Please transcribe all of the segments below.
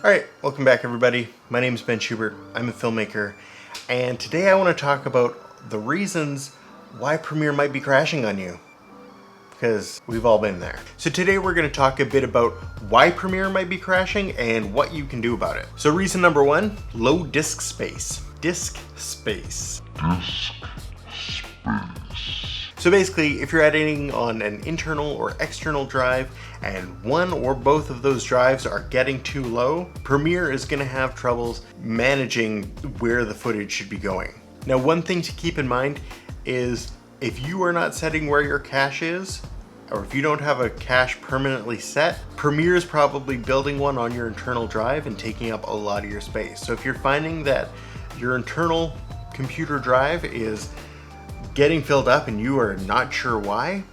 Alright, welcome back everybody. My name is Ben Schubert. I'm a filmmaker, and today I want to talk about the reasons why Premiere might be crashing on you. Because we've all been there. So today we're going to talk a bit about why Premiere might be crashing and what you can do about it. So reason number one, low disk space. Disk space. So basically, if you're editing on an internal or external drive and one or both of those drives are getting too low, Premiere is going to have troubles managing where the footage should be going. Now, one thing to keep in mind is if you are not setting where your cache is, or if you don't have a cache permanently set, Premiere is probably building one on your internal drive and taking up a lot of your space. So if you're finding that your internal computer drive is getting filled up and you are not sure why,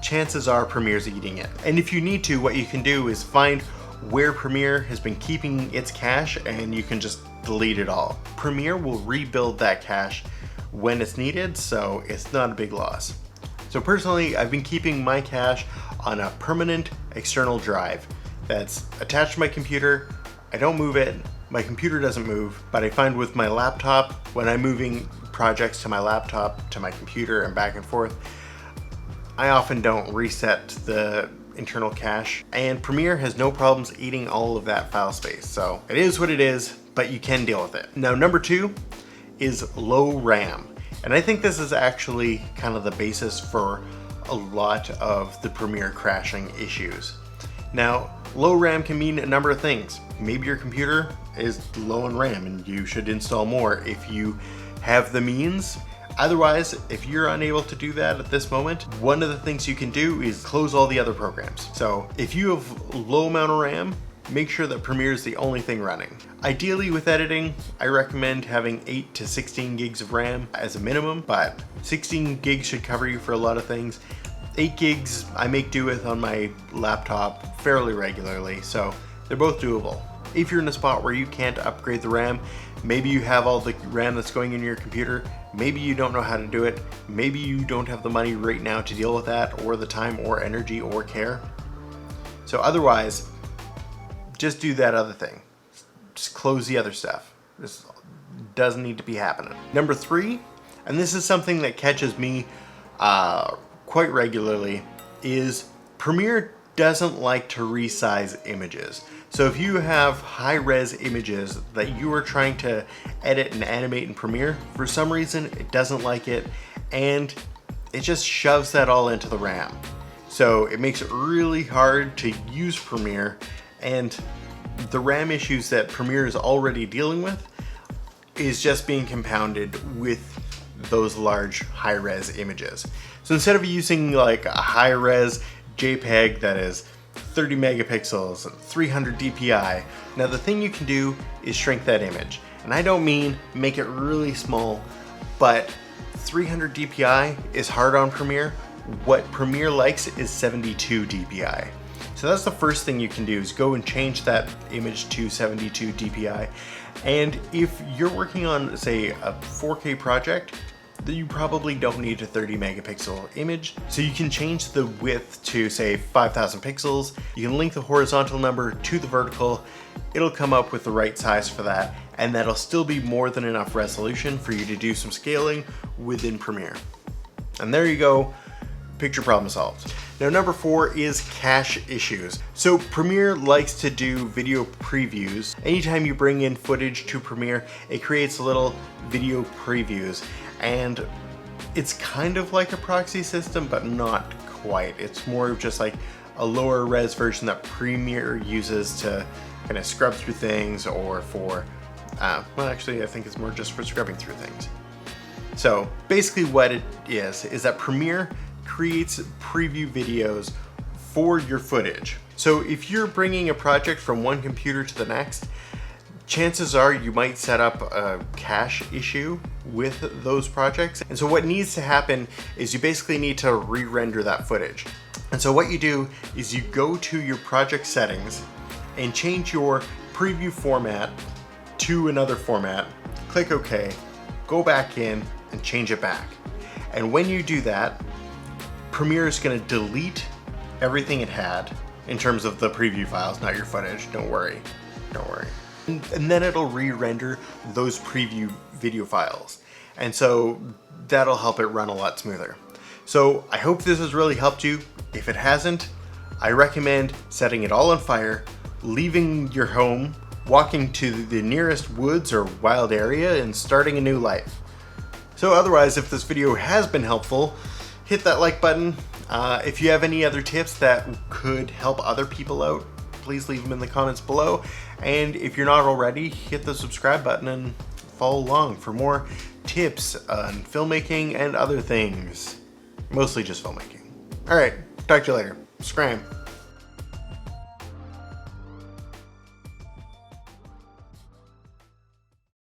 chances are Premiere's eating it. And if you need to, what you can do is find where Premiere has been keeping its cache and you can just delete it all. Premiere will rebuild that cache when it's needed, so it's not a big loss. So personally, I've been keeping my cache on a permanent external drive that's attached to my computer. I don't move it, my computer doesn't move, but I find with my laptop, when I'm moving projects to my laptop, to my computer, and back and forth, I often don't reset the internal cache, and Premiere has no problems eating all of that file space. So it is what it is, but you can deal with it. Now, number two is low RAM. And I think this is actually kind of the basis for a lot of the Premiere crashing issues. Now, low RAM can mean a number of things. Maybe your computer is low on RAM and you should install more if you have the means. Otherwise, if you're unable to do that at this moment, one of the things you can do is close all the other programs. So if you have low amount of RAM, make sure that Premiere is the only thing running. Ideally with editing, I recommend having 8 to 16 gigs of RAM as a minimum, but 16 gigs should cover you for a lot of things. 8 gigs I make do with on my laptop fairly regularly, so they're both doable. If you're in a spot where you can't upgrade the RAM, maybe you have all the RAM that's going in your computer, maybe you don't know how to do it, maybe you don't have the money right now to deal with that, or the time or energy or care. So otherwise, just do that other thing. Just close the other stuff. This doesn't need to be happening. Number three, and this is something that catches me quite regularly, is Premiere doesn't like to resize images. So if you have high-res images that you are trying to edit and animate in Premiere, for some reason it doesn't like it, and it just shoves that all into the RAM. So it makes it really hard to use Premiere, and the RAM issues that Premiere is already dealing with is just being compounded with those large high-res images. So instead of using like a high-res JPEG that is 30 megapixels and 300 DPI, now the thing you can do is shrink that image. And I don't mean make it really small, but 300 DPI is hard on Premiere. What Premiere likes is 72 DPI. So that's the first thing you can do, is go and change that image to 72 DPI. And if you're working on, say, a 4K project, then you probably don't need a 30 megapixel image. So you can change the width to, say, 5,000 pixels. You can link the horizontal number to the vertical. It'll come up with the right size for that, and that'll still be more than enough resolution for you to do some scaling within Premiere. And there you go. Picture problem solved. Now, number four is cache issues. So Premiere likes to do video previews. Anytime you bring in footage to Premiere, it creates little video previews. And it's kind of like a proxy system, but not quite. It's more of just like a lower res version that Premiere uses to kind of scrub through things, or for, well, actually, I think it's more just for scrubbing through things. So basically what it is that Premiere creates preview videos for your footage. So if you're bringing a project from one computer to the next, chances are you might set up a cache issue with those projects. And so what needs to happen is you basically need to re-render that footage. And so what you do is you go to your project settings and change your preview format to another format, click OK, go back in and change it back. And when you do that, Premiere is going to delete everything it had in terms of the preview files, not your footage, don't worry. don't worry. And then it'll re-render those preview video files. And so that'll help it run a lot smoother. So I hope this has really helped you. If it hasn't, I recommend setting it all on fire, leaving your home, walking to the nearest woods or wild area, and starting a new life. So otherwise, if this video has been helpful, hit that like button. If you have any other tips that could help other people out, please leave them in the comments below. And if you're not already, hit the subscribe button and follow along for more tips on filmmaking and other things. Mostly just filmmaking. Alright, talk to you later. Scram.